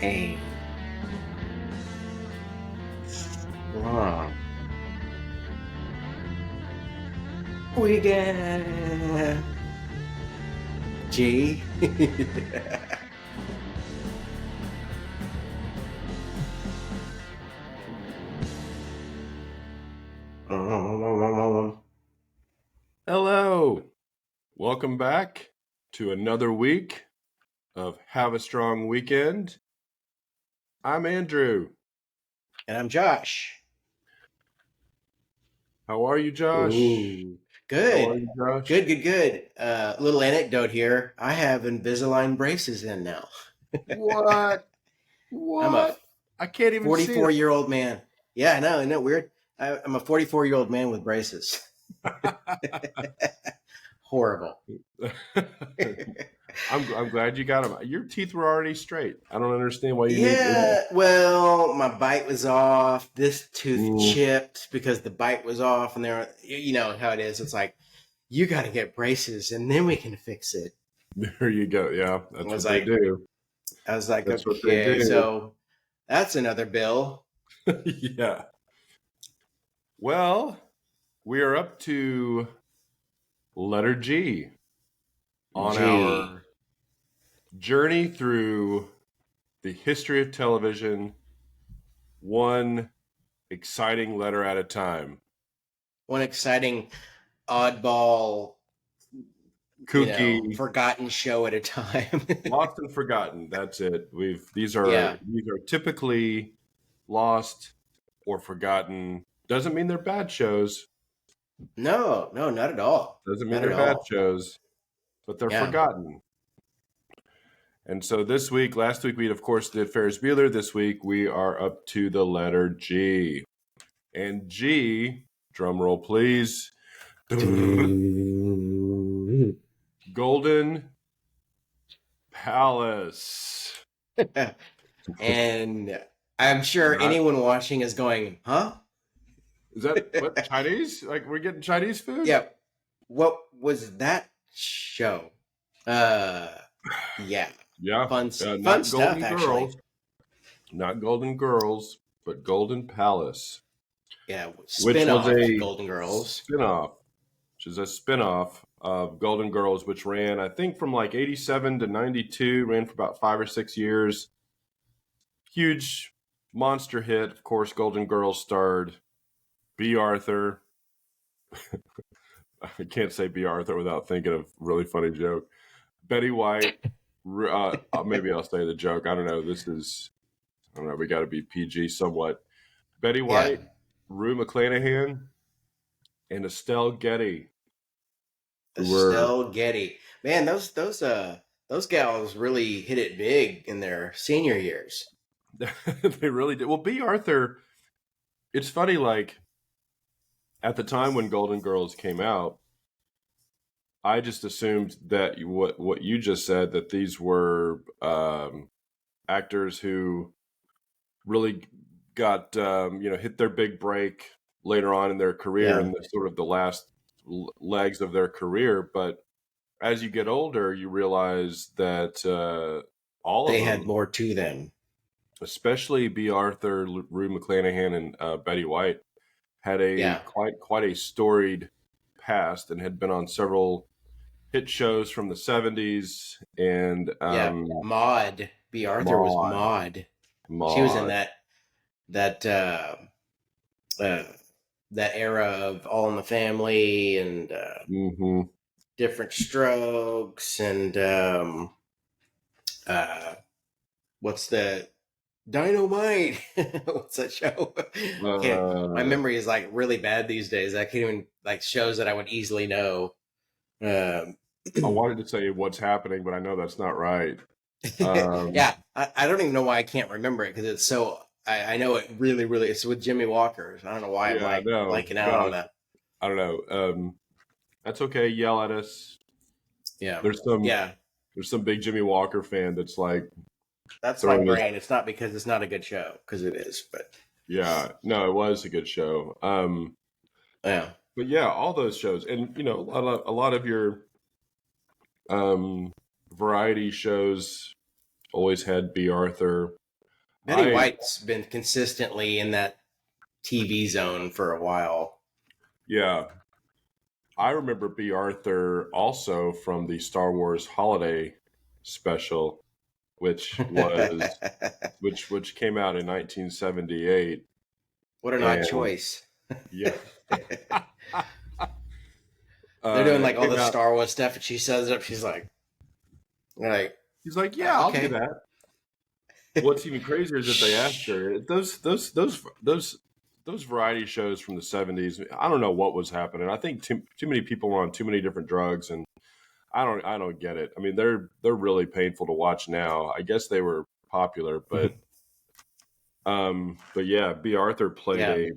A long weekend. G. Hello. Welcome back to another week of Have a Strong Weekend. I'm Andrew. And I'm Josh. How are you, Josh? Ooh. How are Good. you, Josh? Good. Little anecdote here. I have Invisalign braces in now. What? I'm a I can't even see 44-year-old man. Yeah, I know. Isn't that weird? I'm a 44-year-old man with braces. Horrible. I'm glad you got them. Your teeth were already straight. I don't understand why you need. Yeah, well, my bite was off. This tooth Mm, chipped because the bite was off, and you know how it is. It's like you got to get braces, and then we can fix it. there you go. Yeah, I that's was what they like, do. That's what they okay, do. so that's another bill. Yeah. Well, we are up to letter G on Gee, our journey through the history of television, one exciting letter at a time. one exciting oddball, Kooky, forgotten show at a time. lost and forgotten. That's it. These Yeah. are typically lost or forgotten. Doesn't mean they're bad shows. No, not at all. Doesn't mean Not they're at bad all. shows, but they're Yeah. forgotten. And so last week we of course did Ferris Bueller. This week we are up to the letter G. And G, drum roll please. Golden Palace. And I'm sure Not, anyone watching is going, huh? is that what, Chinese? Like we're getting Chinese food? Yeah. What was that show? Uh, yeah. Yeah. Fun Not stuff, Golden actually. Girls. Not Golden Girls, but Golden Palace, Yeah. which was Spin-off a Golden Girls. spinoff, of Golden Girls, which ran, I think, from like 87 to 92, ran for about 5 or 6 years. Huge monster hit. Of course, Golden Girls starred B. Arthur. I can't say B. Arthur without thinking of a really funny joke. Betty White. Maybe I'll say the joke. I don't know. I don't know. We got to be PG somewhat. Betty Yeah. White, Rue McClanahan, and Estelle Getty. Estelle Getty. Man, those gals really hit it big in their senior years. They really did. Well, B. Arthur, it's funny, like, at the time when Golden Girls came out, I just assumed that what you just said, that these were actors who really got hit their big break later on in their career Yeah. and the sort of the last legs of their career. But as you get older, you realize that all of They had them, more to them. especially B. Arthur, Rue McClanahan, and Betty White, had a Yeah. quite a storied past and had been on several hit shows from the 70s and Yeah. Maud. B. Arthur was Maud. Maud. She was in Maud. that uh, that era of All in the Family and Mm-hmm. Different Strokes and uh, what's the Dynamite? What's that show? Can't. My Uh, memory is like really bad these days. I can't even like shows that I would easily know. Um, I wanted to say What's Happening, but I know that's not right. Um, yeah, I don't even know why I can't remember it because it's so. I know it really. It's with Jimmy Walker. I don't know why I'm yeah, like no, blanking out on gosh, that. I don't know. That's okay. Yell at us. Yeah, There's some yeah. there's some big Jimmy Walker fan that's like That's my throwing his. brain. It's not because it's not a good show, because it is. But Yeah, no, it was a good show. yeah, But yeah, all those shows, and a lot of your um variety shows always had B. Arthur. Betty White's been consistently in that TV zone for a while. Yeah. I remember B. Arthur also from the Star Wars holiday special, which was which came out in 1978. What an odd And choice. yeah. They're doing like It all came the out. Star Wars stuff, and she says it up. She's like, He's like, yeah, I'll do okay. that. What's even crazier is that they asked her those variety shows from the 70s. I don't know what was happening. I think too many people were on too many different drugs, and I don't get it. I mean, they're really painful to watch now. I guess they were popular, but yeah, B. Arthur played Yeah.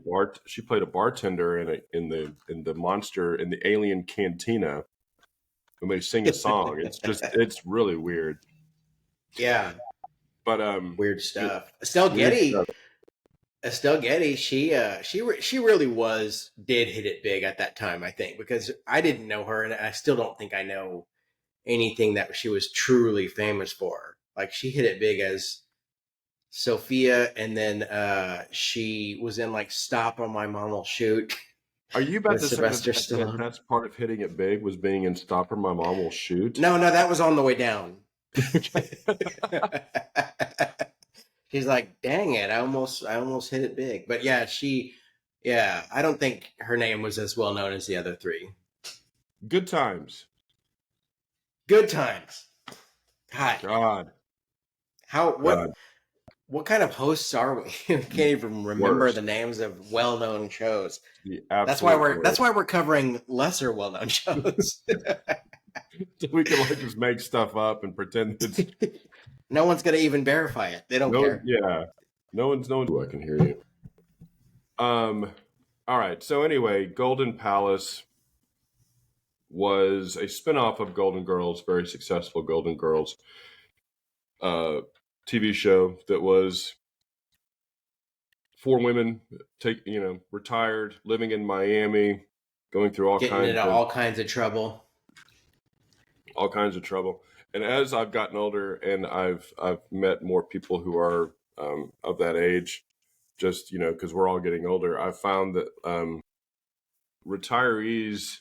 she played a bartender in the monster in the alien cantina, and they sing a song. It's really weird. Yeah. But Weird it, stuff. Estelle weird Getty. stuff. Estelle Getty. She really did hit it big at that time. I think because I didn't know her, and I still don't think I know anything that she was truly famous for. Like she hit it big as Sophia, and then she was in like "Stop or My Mom Will Shoot" Are you about with to say Sylvester Stallone. that's part of hitting it big was being in Stopper My Mom Will Shoot? No, that was on the way down. She's like, "Dang it, I almost hit it big." But yeah, I don't think her name was as well known as the other three. Good times. Good times. God, God. how God. what kind of hosts are we? We can't even remember Worst. the names of well-known shows. The That's why absolute worst. we're covering lesser well-known shows. We can like just make stuff up and pretend it's No one's gonna even verify it. They don't no care. yeah. No one's I can hear you. All right. So anyway, Golden Palace was a spinoff of Golden Girls, very successful Golden Girls TV show that was four women retired, living in Miami, going through Getting into all kinds of trouble. And as I've gotten older and I've met more people who are of that age, just because we're all getting older, I've found that retirees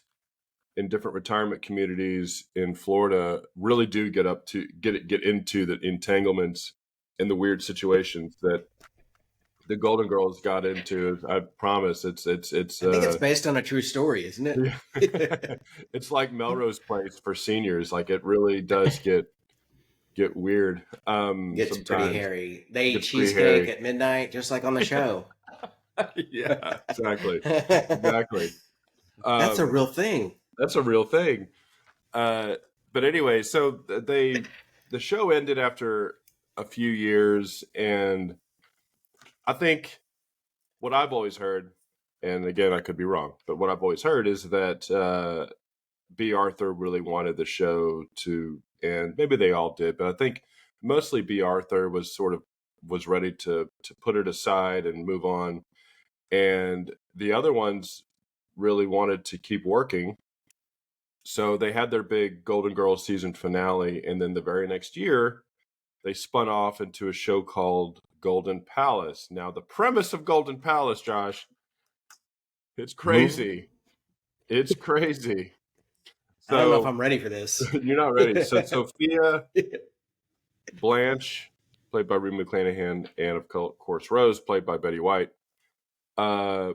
in different retirement communities in Florida really do get into the entanglements and the weird situations that the Golden Girls got into. I promise it's I think it's based on a true story, isn't it? it's like Melrose Place for seniors. Like it really does get weird. Gets pretty Sometimes hairy. They eat gets pretty cheesecake hairy. at midnight, just like on the show. Yeah, exactly. Exactly. That's a real thing. That's a real thing. But anyway, so the show ended after a few years, and I think what I've always heard, and again I could be wrong, but what I've always heard is that B. Arthur really wanted the show to, and maybe they all did, but I think mostly B. Arthur was ready to put it aside and move on, and the other ones really wanted to keep working. So they had their big Golden Girls season finale, and then the very next year, they spun off into a show called Golden Palace. Now, the premise of Golden Palace, Josh, it's crazy. It's crazy. I don't know if I'm ready for this. You're not ready. So Sophia, Blanche, played by Rue McClanahan, and of course Rose, played by Betty White, buy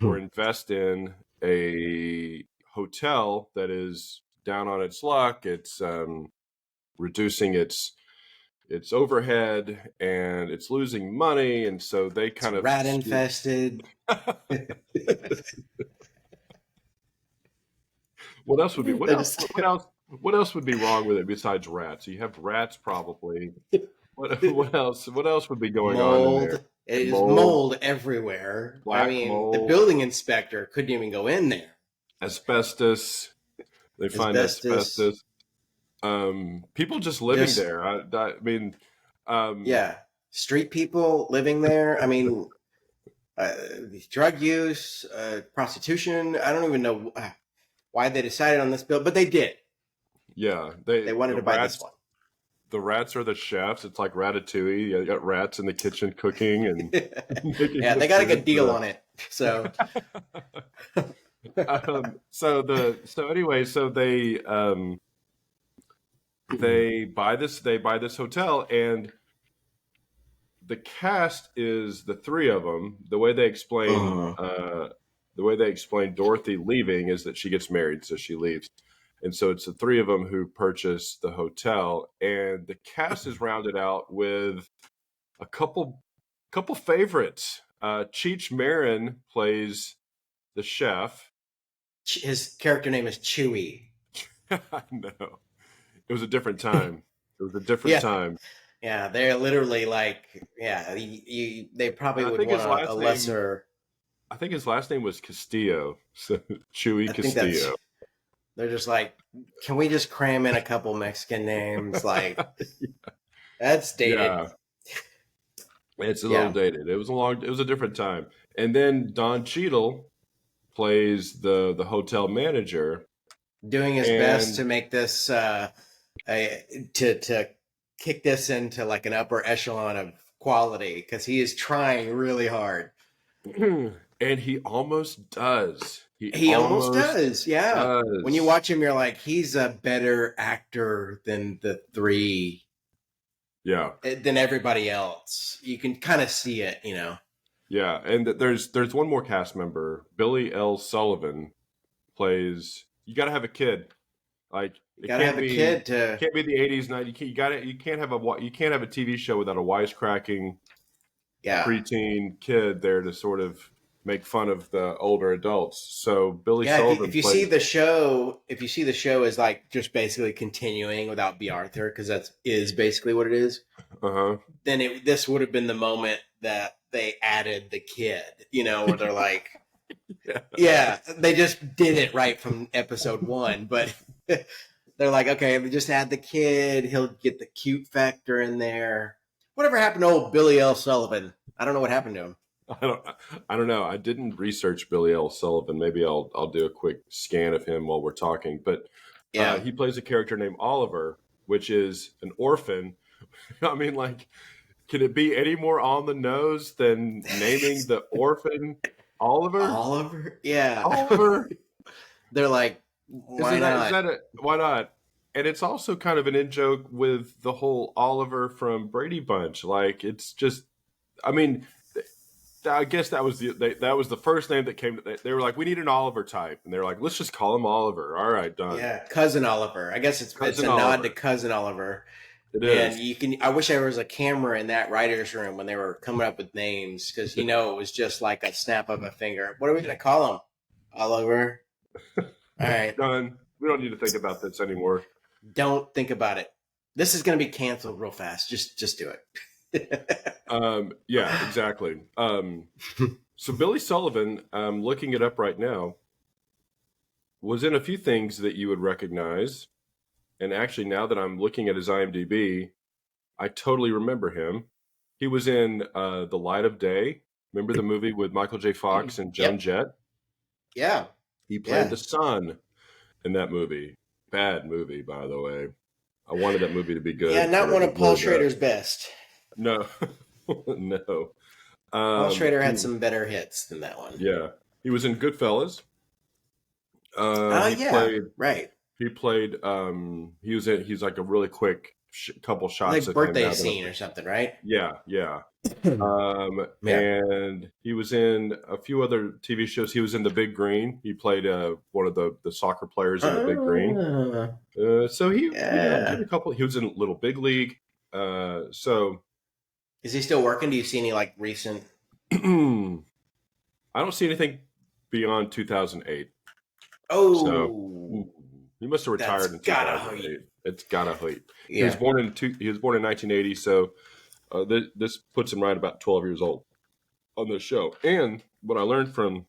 or invest in a hotel that is down on its luck. It's reducing its overhead and it's losing money, and so they kind of rat infested. What else would be what else would be wrong with it besides rats? You have rats probably. What else would be going on in there? It is mold everywhere. Black I mean, mold. The building inspector couldn't even go in there. Asbestos. They find asbestos. People just living there. I mean, yeah, street people living there. I mean, drug use, prostitution. I don't even know why they decided on this bill, but they did. Yeah, they wanted to buy this one. the rats are the chefs. It's like Ratatouille. You got rats in the kitchen cooking and making Yeah, the they got a food good deal for on it. So so anyway, so they buy this hotel, and the cast is the three of them. The way they explain Dorothy leaving is that she gets married, so she leaves. And so it's the three of them who purchase the hotel, and the cast is rounded out with a couple favorites. Cheech Marin plays the chef. his character name is Chewy. I know. It was a different time. It was a different Yeah, time. yeah, they're literally like, yeah, they probably And would want a lesser. I think his last name was Castillo. So Chewy I think that's. Castillo. They're just like, can we just cram in a couple Mexican names? Like, that's dated. Yeah. It's a little Yeah, dated. It was a different time. And then Don Cheadle plays the hotel manager. doing his best to And make this to kick this into like an upper echelon of quality because he is trying really hard. and he almost does. He almost does, yeah. When you Does. watch him, you're like, he's a better actor than the three, Yeah. than everybody else. You can kind of see it, Yeah. And there's one more cast member. Billy L. Sullivan plays. You got to have a kid. Like You it got to have a kid to, can't be the 80s, 90s. You can't have a TV show without a wisecracking yeah. preteen kid there to sort of make fun of the older adults. So Billy Yeah, Sullivan if you plays. see the show, as like just basically continuing without B. Arthur, because that is basically what it is, Uh-huh. then this would have been the moment that they added the kid, where they're like, Yeah. yeah, they just did it right from episode 1, but they're like, okay, we just add the kid, he'll get the cute factor in there. Whatever happened to old Billy L. Sullivan? I don't know what happened to him. I don't know. I didn't research Billy L. Sullivan. Maybe I'll do a quick scan of him while we're talking. But Yeah. he plays a character named Oliver, which is an orphan. I mean, like, can it be any more on the nose than naming the orphan Oliver? Oliver? Yeah. Oliver. They're like, why not? Why not? And it's also kind of an in joke with the whole Oliver from Brady Bunch. Like, it's just, I mean, I guess that was the first name that came to. They were like, we need an Oliver type, and they were like, let's just call him Oliver. All right, done. Yeah, Cousin Oliver. I guess it's a nod to Cousin Oliver. It is. And you can. I wish there was a camera in that writer's room when they were coming up with names, because it was just like a snap of a finger. What are we going to call him? Oliver. All right, done. We don't need to think about this anymore. Don't think about it. This is going to be canceled real fast. Just do it. Yeah, exactly. So Billy Sullivan, looking it up right now, was in a few things that you would recognize. And actually, now that I'm looking at his IMDb, I totally remember him. He was in The Light of Day. Remember the movie with Michael J. Fox and Joan Jett? Yeah. He played the son in that movie. Bad movie, by the way. I wanted that movie to be good. Yeah, not one of Paul Schrader's best. No. No. Paul Schrader had some better hits than that one. Yeah. He was in Goodfellas. Right. He played, he's like a really quick couple shots. Like birthday scene or something, right? Yeah. And he was in a few other TV shows. He was in The Big Green. He played one of the soccer players in The Big Green. So he did a couple. He was in Little Big League. So is he still working? Do you see any like recent? I don't see anything beyond 2008. Oh, so he must have retired in 2008. It's gotta hate. Yeah. He was born in 1980. So this puts him right about 12 years old on this show. And what I learned from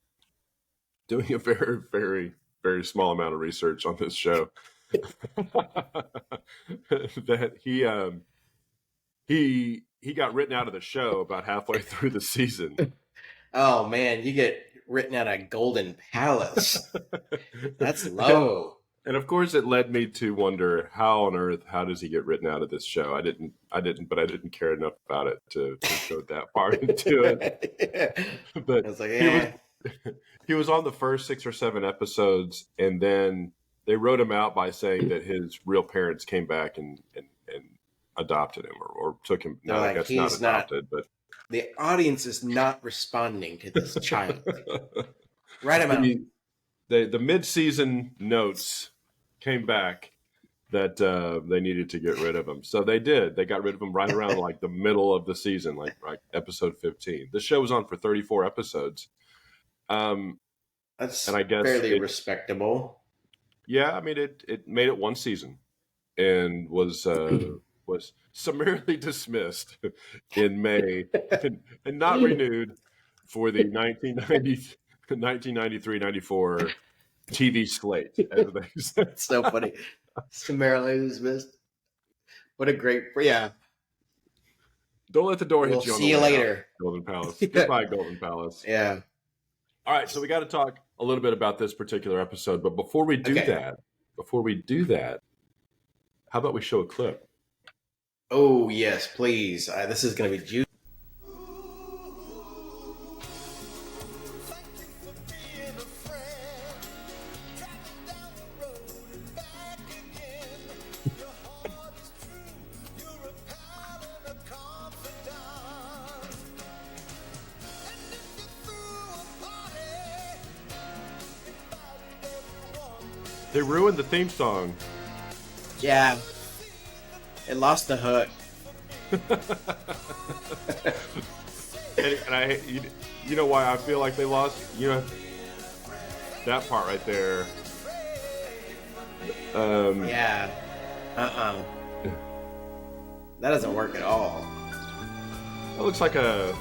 doing a very, very, very small amount of research on this show, that he got written out of the show about halfway through the season. Oh man, you get written out of Golden Palace. That's low. And of course, it led me to wonder how on earth, how does he get written out of this show? I didn't care enough about it to go that far into it. I But was like, he was yeah. he was on the first 6 or 7 episodes, and then they wrote him out by saying that his real parents came back and adopted him or took him. They're Not, I like, guess not he's not. adopted, but The audience is not responding to this child. Write him out. the mid-season notes came back that they needed to get rid of him. So they did. They got rid of him right around like the middle of the season, like episode 15. The show was on for 34 episodes. That's And I guess fairly respectable. yeah, I mean it made it one season and was summarily dismissed in May and not renewed for the 1993-94 TV slate, as they said. It's so funny. Summarily dismissed. What a great, yeah. Don't let the door We'll hit you on see the you way later. out, Golden Palace. Goodbye, Golden Palace. Yeah. All right, so we got to talk a little bit about this particular episode, but before we do that, how about we show a clip? Oh yes, please. This is going to be juicy. They ruined the theme song. Yeah. It lost the hook. and I, you know why I feel like they lost? You know, that part right there. Yeah. That doesn't work at all. That looks like a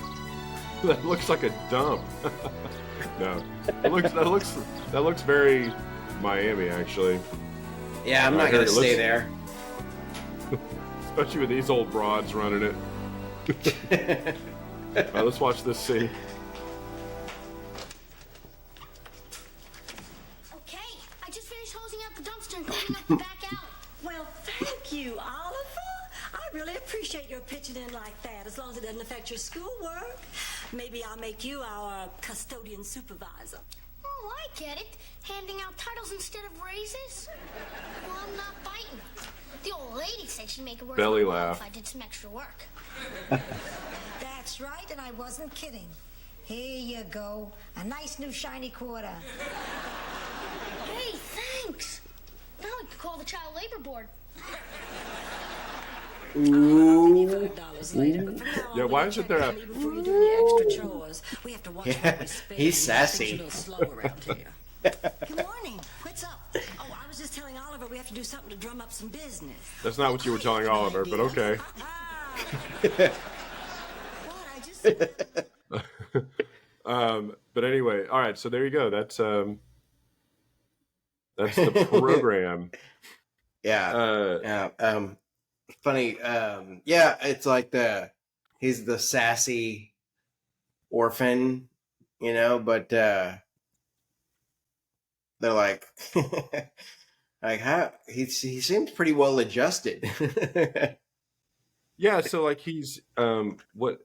dump. No, that looks very Miami, actually. Yeah, I'm not going to stay there. Especially with these old broads running it. All right, let's watch this scene. Okay, I just finished hosing out the dumpster and cleaning up the back alley. Well, thank you, Oliver. I really appreciate your pitching in like that, as long as it doesn't affect your schoolwork. Maybe I'll make you our custodian supervisor. Oh, I get it. Handing out titles instead of raises? Well, I'm not biting. The old lady said she'd make it worth Belly my while laugh. if I did some extra work. That's right, and I wasn't kidding. Here you go. A nice new shiny quarter. Hey, thanks. Now I can call the child labor board. $25 later, but from now on, Yeah, why is it there a- before you do any extra chores, we have to watch what we spend. He's Things sassy. are a little slow around here. Good morning. What's up? Oh, I was just telling Oliver we have to do something to drum up some business. That's not what you were telling Oliver, but okay. What? I just said But anyway, all right. So there you go. That's the program. Yeah. Funny. Yeah, it's like he's the sassy orphan, you know, but they're like, like how he seems pretty well adjusted. Yeah. So like he's what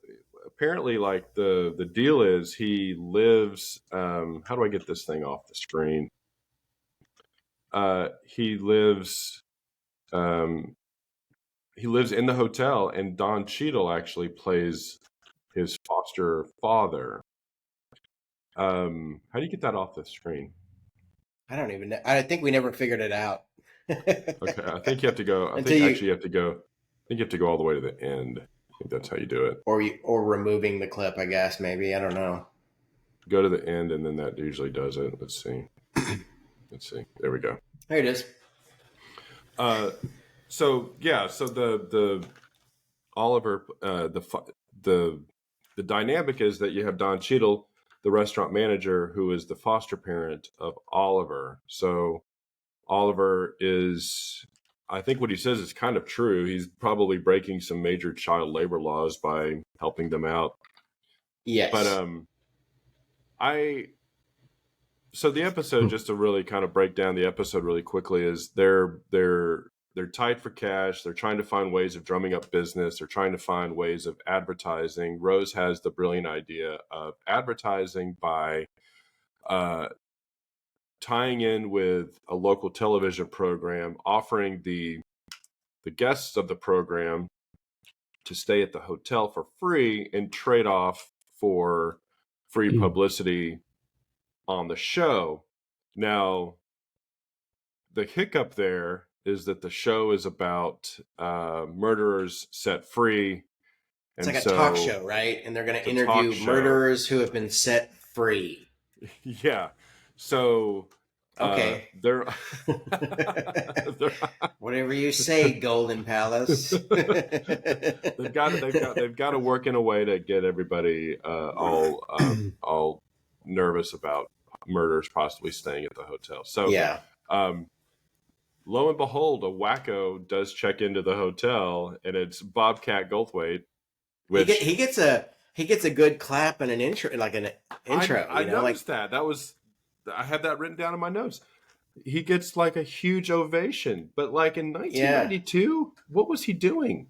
apparently like the deal is he lives. How do I get this thing off the screen? He lives. He lives in the hotel, and Don Cheadle actually plays his foster father. How do you get that off the screen? I don't even know. I think we never figured it out. Okay, I think you have to go. I Until think you- actually you have to go. I think you have to go all the way to the end. I think that's how you do it. or removing the clip, I guess, maybe. I don't know. Go to the end, and then that usually does it. Let's see. Let's see. There we go. There it is. So yeah, so the Oliver the dynamic is that you have Don Cheadle, the restaurant manager, who is the foster parent of Oliver. So Oliver is, I think what he says is kind of true. He's probably breaking some major child labor laws by helping them out. Yes. But So the episode, just to really kind of break down the episode really quickly, is they're tight for cash. They're trying to find ways of drumming up business. They're trying to find ways of advertising. Rose has the brilliant idea of advertising by tying in with a local television program, offering the guests of the program to stay at the hotel for free in trade off for free publicity on the show. Now, the hiccup there is that the show is about murderers set free. It's like a talk show, right? And they're going to interview murderers who have been set free. Yeah. So okay, they're whatever you say, Golden Palace. they've got to work in a way to get everybody all nervous about murderers possibly staying at the hotel. So yeah. Lo and behold, a wacko does check into the hotel, and it's Bobcat Goldthwait. Which he gets a good clap and an intro, like an intro. I noticed that. I had that written down in my notes. He gets like a huge ovation, but like in 1992, what was he doing?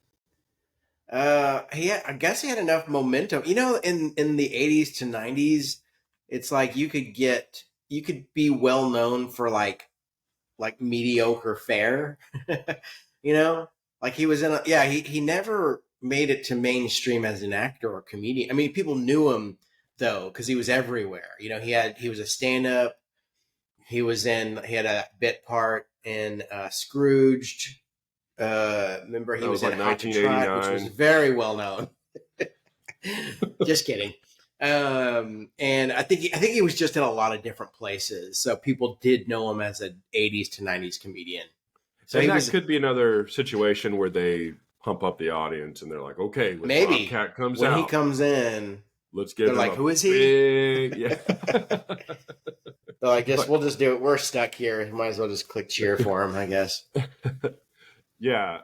I guess he had enough momentum. You know, in the 80s to 90s, it's like you could be well known for like mediocre fare. You know, like he was in he never made it to mainstream as an actor or comedian. I mean, people knew him though because he was everywhere. You know, he was a stand-up. He had a bit part in Scrooged. Remember, he was in like Hot to Trot, which was very well known. Just kidding. And I think he was just in a lot of different places, so people did know him as an 80s to 90s comedian. So that could be another situation where they pump up the audience and they're like, okay, when maybe Bobcat comes when out, he comes in, let's get. They're like, who is he? Yeah. They're like, we'll just do it. We're stuck here. Might as well just click cheer for him, I guess. Yeah.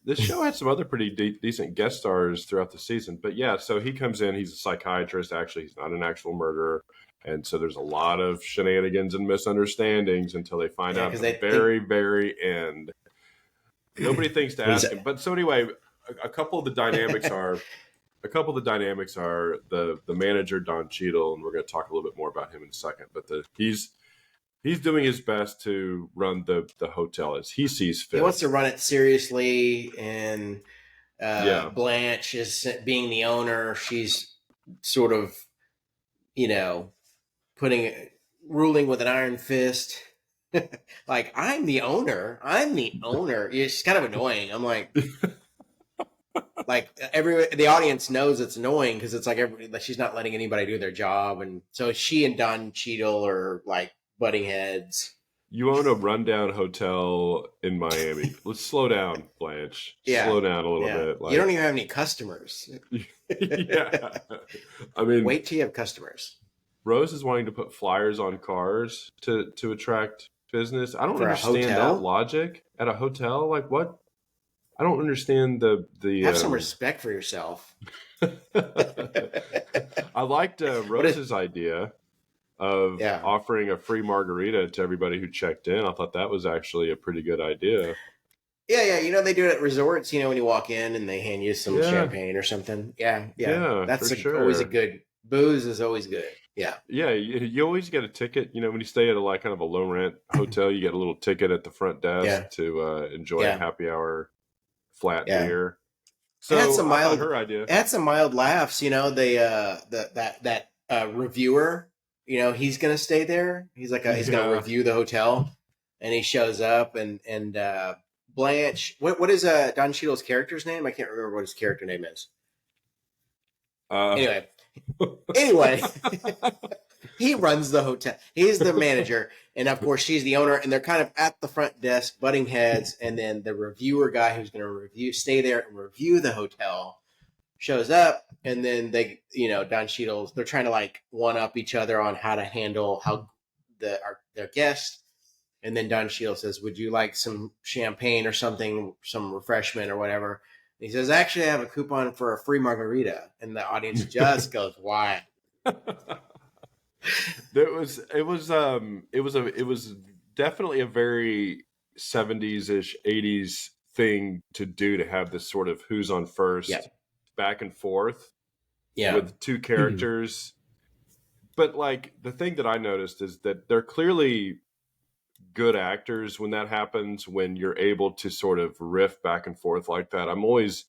This show had some other pretty decent guest stars throughout the season. But yeah, so he comes in. He's a psychiatrist. Actually, he's not an actual murderer. And so there's a lot of shenanigans and misunderstandings until they find out at the very end. Nobody thinks to ask him. But so anyway, a couple of the dynamics are the manager, Don Cheadle, and we're going to talk a little bit more about him in a second. But he's doing his best to run the hotel as he sees fit. He wants to run it seriously, and Blanche is being the owner. She's sort of, ruling with an iron fist. Like, I'm the owner. It's kind of annoying. I'm like, the audience knows it's annoying because it's like she's not letting anybody do their job, and so she and Don Cheadle are like butting heads. You own a rundown hotel in Miami. Let's slow down, Blanche. Yeah. Slow down a little bit. You don't even have any customers. Yeah. I mean, wait till you have customers. Rose is wanting to put flyers on cars to attract business. I don't understand that logic at a hotel. Like, what? I don't understand the have some respect for yourself. I liked Rose's idea of offering a free margarita to everybody who checked in. I thought that was actually a pretty good idea. Yeah. They do it at resorts, when you walk in and they hand you some champagne or something. Yeah. That's always a good, booze is always good. Yeah. Yeah. You always get a ticket, when you stay at a kind of a low rent hotel, you get a little ticket at the front desk to enjoy a happy hour flat beer. So it had some mild, her idea. It had some mild laughs, that reviewer, he's going to stay there. He's like, he's going to review the hotel, and he shows up and Blanche, what is Don Cheadle's character's name? I can't remember what his character name is. Anyway, he runs the hotel. He's the manager. And of course she's the owner, and they're kind of at the front desk butting heads. And then the reviewer guy who's going to stay there and review the hotel shows up. And then they, Don Cheadle, they're trying to like one up each other on how to handle their guest. And then Don Cheadle says, would you like some champagne or something, some refreshment or whatever? And he says, actually, I have a coupon for a free margarita. And the audience just goes, why? It was definitely a very 70s-ish, 80s thing to do, to have this sort of who's on Yeah. first back and forth Yeah. with two characters. But like the thing that I noticed is that they're clearly good actors when that happens, when you're able to sort of riff back and forth like that. I'm always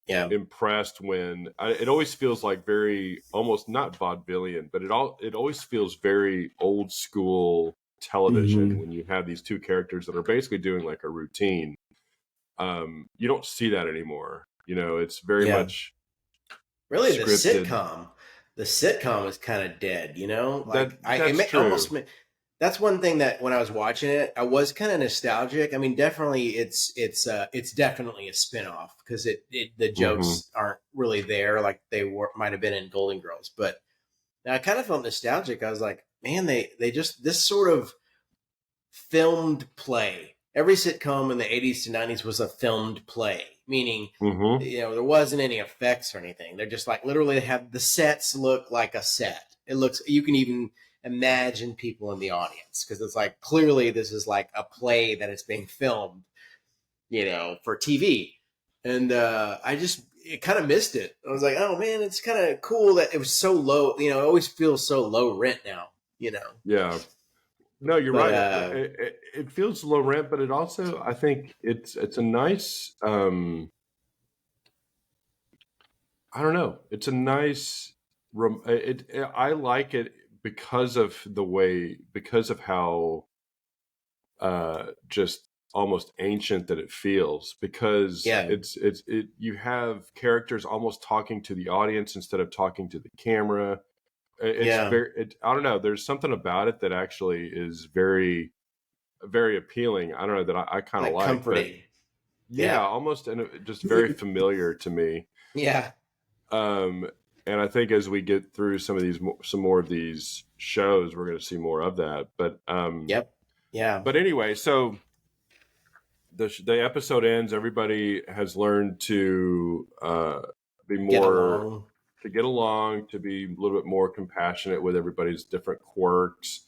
Yeah. impressed when it always feels like very, almost not vaudevillian, but it always feels very old school television when you have these two characters that are basically doing like a routine. You don't see that anymore. It's very Yeah. much Really, scripted. the sitcom is kind of dead, like That's true. that's one thing that when I was watching it, I was kind of nostalgic. I mean, definitely it's definitely a spinoff because the Hmm. jokes aren't really there like they might have been in Golden Girls, but I kind of felt nostalgic. I was like, man, they just this sort of filmed play. Every sitcom in the 80s to 90s was a filmed play, meaning, Hmm. there wasn't any effects or anything. They're just like literally have the sets look like a set. It looks, you can even imagine people in the audience because it's like clearly this is like a play that is being filmed, for TV. And it kind of missed it. I was like, oh man, it's kind of cool that it was so low. It always feels so low rent now. Yeah. No, you're But right. It feels low rent, but it also, I think it's a nice, I don't know. It's a nice, I like it because of because of how just almost ancient that it feels, because yeah, you have characters almost talking to the audience instead of talking to the camera. It's yeah. very, I don't know. There's something about it that actually is very, very appealing. I don't know, that I kind of Like like, but comforting. yeah, Yeah. almost, and just very familiar to me. Yeah. Um, and I think as we get through some more of these shows, we're going to see more of that. Yep. Yeah. But anyway, so the episode ends. Everybody has learned to be Get more, along. to get along, to be a little bit more compassionate with everybody's different quirks.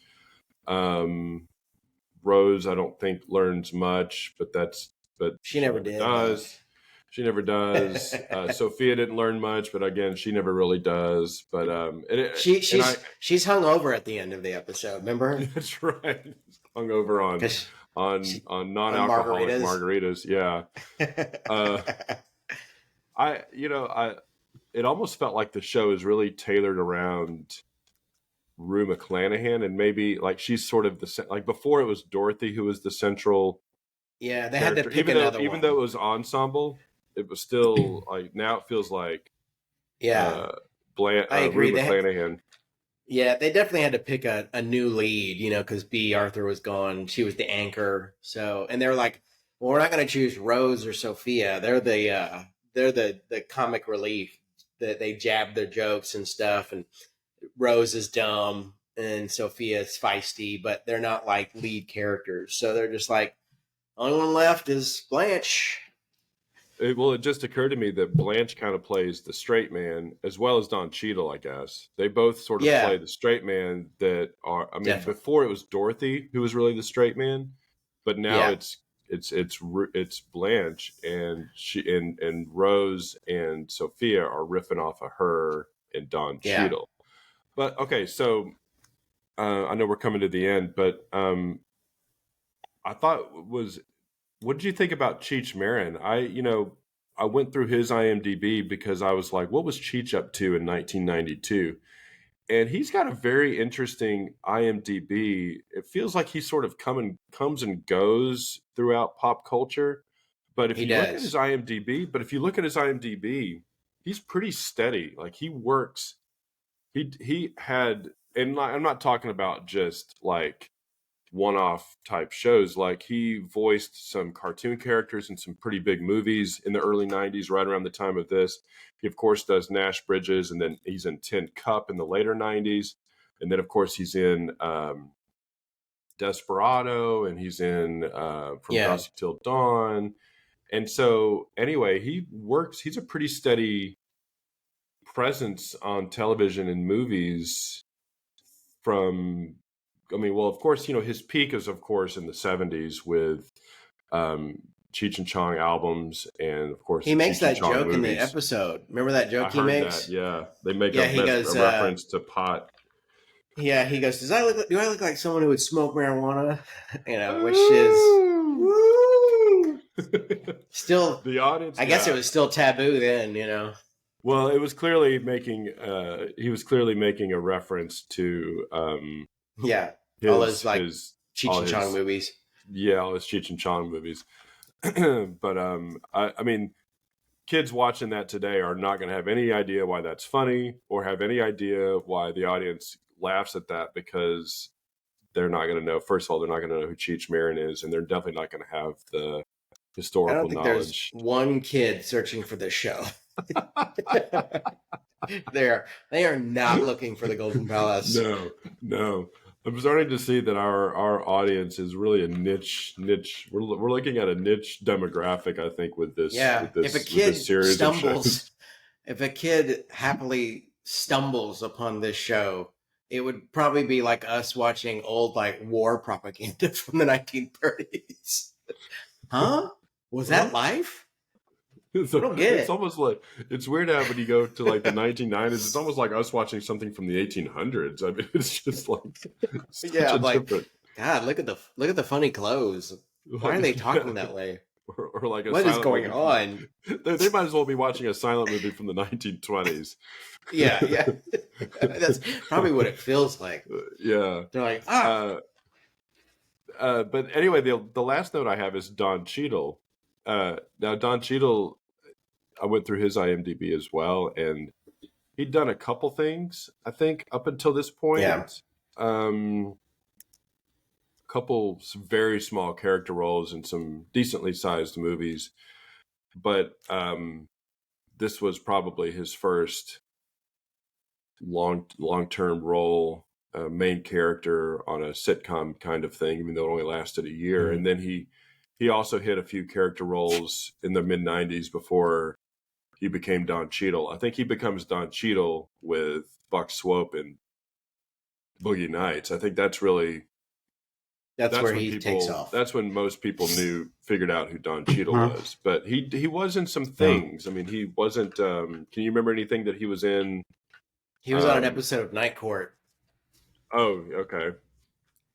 Um, Rose, I don't think learns much, but She she never never did though. does. She never does. Sophia didn't learn much, but again, she never really does. But and I she's hung over at the end of the episode. Remember? that's right. Hung over Because she on on non-alcoholic margaritas. margaritas. Yeah. Uh, I it almost felt like the show is really tailored around Rue McClanahan, and maybe like she's sort of like before it was Dorothy who was the central Yeah, they had to character, pick even though another even though one. it was ensemble, it was still like, now it feels like Yeah, uh I Rue agree. McClanahan. Yeah, they definitely had to pick a new lead, because B. Arthur was gone. She was the anchor. So, and they're like, well, we're not going to choose Rose or Sophia. They're the comic relief that they jab their jokes and stuff. And Rose is dumb and Sophia is feisty, but they're not like lead characters. So they're just like, only one left is Blanche. Well, it just occurred to me that Blanche kind of plays the straight man as well as Don Cheadle, I guess. They both sort of Yeah, play the straight man that are, I mean, definitely. before it was Dorothy who was really the straight man, but now Yeah, it's Blanche, and and Rose and Sophia are riffing off of her and Don yeah. Cheadle. But okay, so I know we're coming to the end, but I thought was what did you think about Cheech Marin? I went through his IMDb because I was like, what was Cheech up to in 1992? And he's got a very interesting IMDb. It feels like he sort of comes and goes throughout pop culture. But if He you look at his does. IMDb, he's pretty steady. Like he works. He had, and I'm not talking about just like one-off type shows. Like he voiced some cartoon characters in some pretty big movies in the early 90s, right around the time of this. He of course does Nash Bridges, and then he's in Tin Cup in the later 90s, and then of course he's in Desperado, and he's in From Yeah, Dusk Till Dawn. And so anyway, he's a pretty steady presence on television and movies from, I mean, well, of course, his peak is, of course, in the 70s with Cheech and Chong albums and, of course, He the makes Cheech and that Chong joke in the movies. episode. Remember that joke I he heard makes? that, yeah. They make Yeah, a he goes, reference to pot. Yeah, he goes, do I look like someone who would smoke marijuana? Which is woo! Still, The audience, I guess it yeah. was still taboo then, Well, it was clearly making, he was clearly making a reference to Yeah, all those his Cheech and Chong movies. Yeah, all his Cheech and Chong movies. But I mean, kids watching that today are not going to have any idea why that's funny or have any idea why the audience laughs at that, because they're not going to know. First of all, they're not going to know who Cheech Marin is, and they're definitely not going to have the historical I don't think knowledge. there's one kid searching for this show. They are not looking for the Golden Palace. No. I'm starting to see that our audience is really a niche. We're looking at a niche demographic, I think, with this. Yeah, with this, if a kid series of shows. if a kid happily stumbles upon this show, it would probably be like us watching old war propaganda from the 1930s. Huh? Was that life? So, I don't get it's it. almost like, it's weird how when you go to the 1990s, it's almost like us watching something from the 1800s. I mean, it's just like Yeah, different. God, look at the funny clothes. Why are they talking that way? Or like what is going on? They might as well be watching a silent movie from the 1920s. Yeah. That's probably what it feels like. Yeah. They're like, but anyway, the last note I have is Don Cheadle. Now, Don Cheadle, I went through his IMDb as well, and he'd done a couple things, I think, up until this point. Yeah. Couple very small character roles in some decently sized movies, but this was probably his first long-term role, main character on a sitcom kind of thing, even though it only lasted a year. Mm-hmm. And then he also hit a few character roles in the mid-90s before he became Don Cheadle. I think he becomes Don Cheadle with Buck Swope and Boogie Nights. I think that's really... That's where he takes off. That's when most people figured out who Don Cheadle was. But he was in some things. I mean, he wasn't... can you remember anything that he was in? He was on an episode of Night Court. Oh, okay.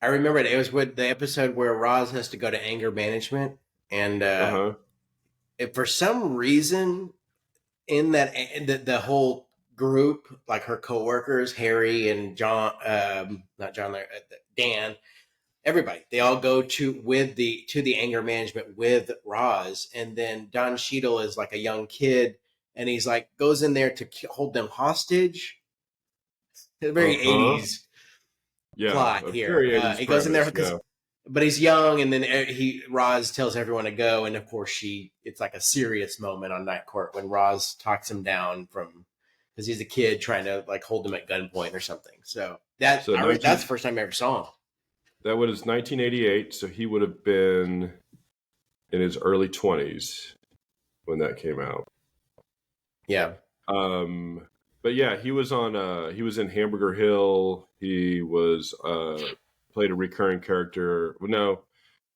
I remember it. It was with the episode where Roz has to go to anger management. And if for some reason in that the whole group, like her coworkers, Harry and John, not John, Dan... Everybody, they all go to the anger management with Roz, and then Don Cheadle is like a young kid, and he's like goes in there to hold them hostage. The very 80s plot here. He goes in there because, but he's young, and then Roz tells everyone to go, and of course it's like a serious moment on Night Court when Roz talks him down because he's a kid trying to hold him at gunpoint or something. So that's the first time I ever saw him. That was 1988, so he would have been in his early 20s when that came out. Yeah. But yeah, he was in Hamburger Hill. He was played a recurring character. No,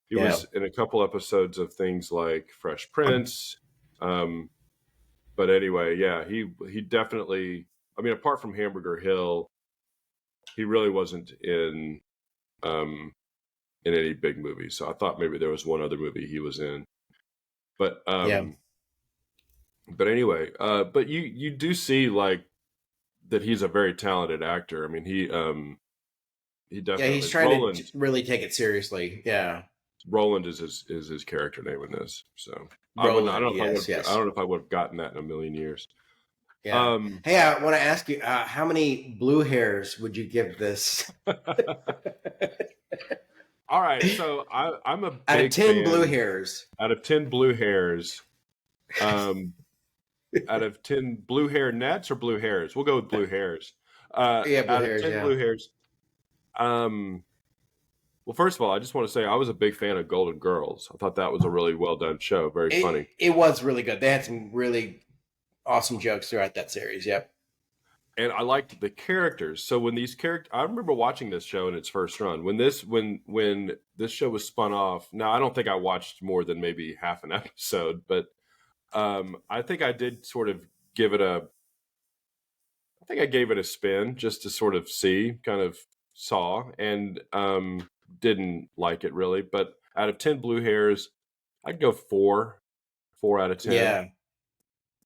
he was in a couple episodes of things like Fresh Prince. But anyway, yeah, he definitely. I mean, apart from Hamburger Hill, he really wasn't in any big movie. So I thought maybe there was one other movie he was in, but anyway, but you do see that he's a very talented actor. I mean, he definitely, he's trying to really take it seriously. Yeah. Roland is his character name in this. So Roland, I don't know if I would have gotten that in a million years. Yeah. Hey, I want to ask you, how many blue hairs would you give this? All right, so I'm a big out of 10 fan. blue hairs. Out of 10 blue hairs, out of 10 blue hair nets or blue hairs, we'll go with blue hairs. Blue hairs. 10 blue hairs. Well, first of all, I just want to say I was a big fan of Golden Girls. I thought that was a really well done show. Very funny. It was really good. They had some really awesome jokes throughout that series. Yep. and I liked the characters. So when these characters, I remember watching this show in its first run. When this show was spun off. Now I don't think I watched more than maybe half an episode, but I think I did sort of give it a. I think I gave it a spin just to sort of see, kind of saw, and didn't like it really. But out of 10 blue hairs, I'd go 4 out of 10. Yeah.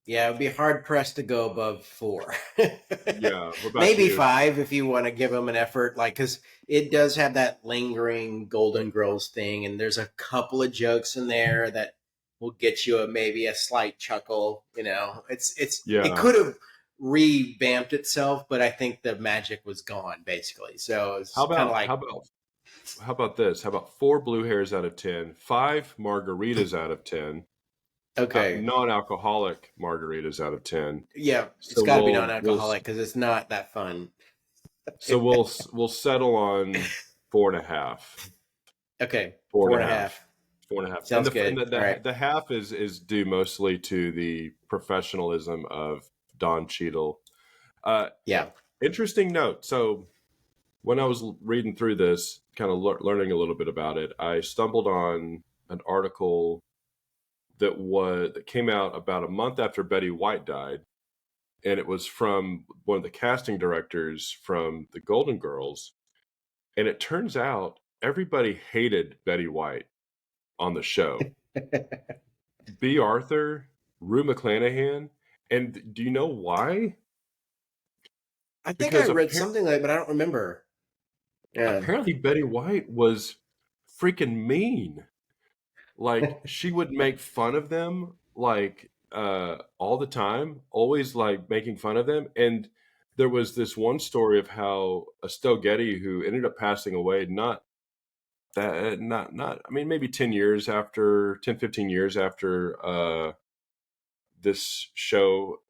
Yeah, it would be hard pressed to go above 4. Yeah. What about Maybe you? 5 if you want to give them an effort. Like, because it does have that lingering Golden Girls thing, and there's a couple of jokes in there that will get you maybe a slight chuckle. You know, it Yeah. could have revamped itself, but I think the magic was gone basically. So it's How kind of about like, how about this? How about 4 blue hairs out of 10, 5 margaritas out of 10, okay, non-alcoholic margaritas out of 10. yeah, it's So got to be we'll non-alcoholic because it's not that fun. so we'll settle on 4.5. Okay, 4.5. 4.5. Sounds and the, good. And the, All right. the half is due mostly to the professionalism of Don Cheadle. Yeah. Interesting note. So when I was reading through this, kind of learning a little bit about it, I stumbled on an article that came out about a month after Betty White died, and it was from one of the casting directors from the Golden Girls. And it turns out everybody hated Betty White on the show. B. Arthur, Rue McClanahan, and do you know why? I think Because I read something like, but I don't remember. Yeah. apparently Betty White was freaking mean. Like she would make fun of them like all the time, always like making fun of them. And there was this one story of how Estelle Getty, who ended up passing away, not I mean maybe 10 years after 10 15 years after this show,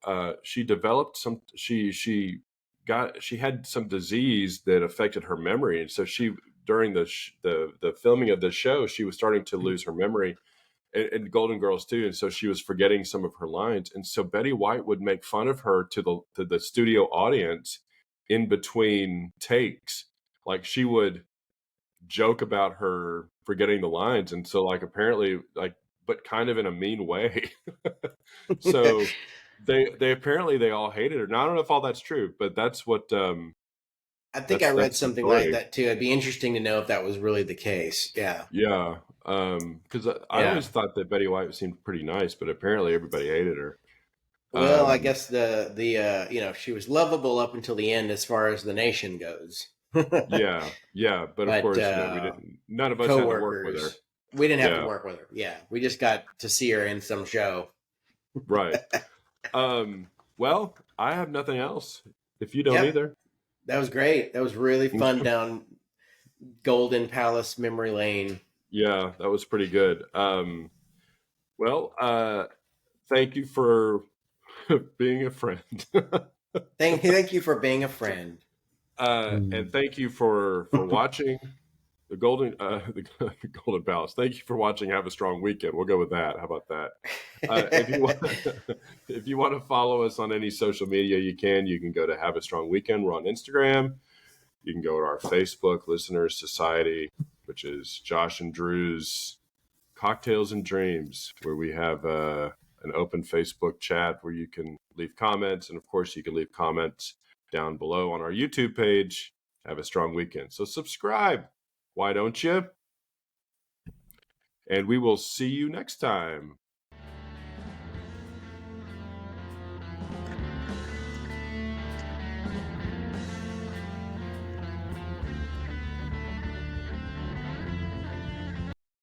she developed some she had some disease that affected her memory, and so she during the filming of the show she was starting to lose her memory, and Golden Girls too, and so she was forgetting some of her lines, and so Betty White would make fun of her to the studio audience in between takes. Like she would joke about her forgetting the lines, and so like apparently like but kind of in a mean way. So they apparently they all hated her. Now I don't know if all that's true, but that's what I think I read that's the something like story. that too. It'd be interesting to know if that was really the case. Yeah. Yeah, because I Yeah. always thought that Betty White seemed pretty nice, but apparently everybody hated her. Well, I Um, guess she was lovable up until the end as far as the nation goes. yeah, but of But course, we didn't. None of us had to work with her. coworkers, we didn't have to Yeah, work with her. Yeah, we just got to see her in some show. right. Well, I have nothing else. If you don't Yep, either, that was great. That was really fun down Golden Palace memory lane. yeah, that was pretty good. Well, thank you for being a friend. Thank you for being a friend. And thank you for watching the Golden Golden Palace. Thank you for watching. Have a strong weekend. We'll go with that. How about that? If you want, if you want to follow us on any social media, you can. You can go to Have a Strong Weekend. We're on Instagram. You can go to our Facebook Listeners Society, which is Josh and Drew's Cocktails and Dreams, where we have an open Facebook chat where you can leave comments, and of course, you can leave comments down below on our YouTube page. Have a strong weekend. So subscribe. Why don't you? And we will see you next time.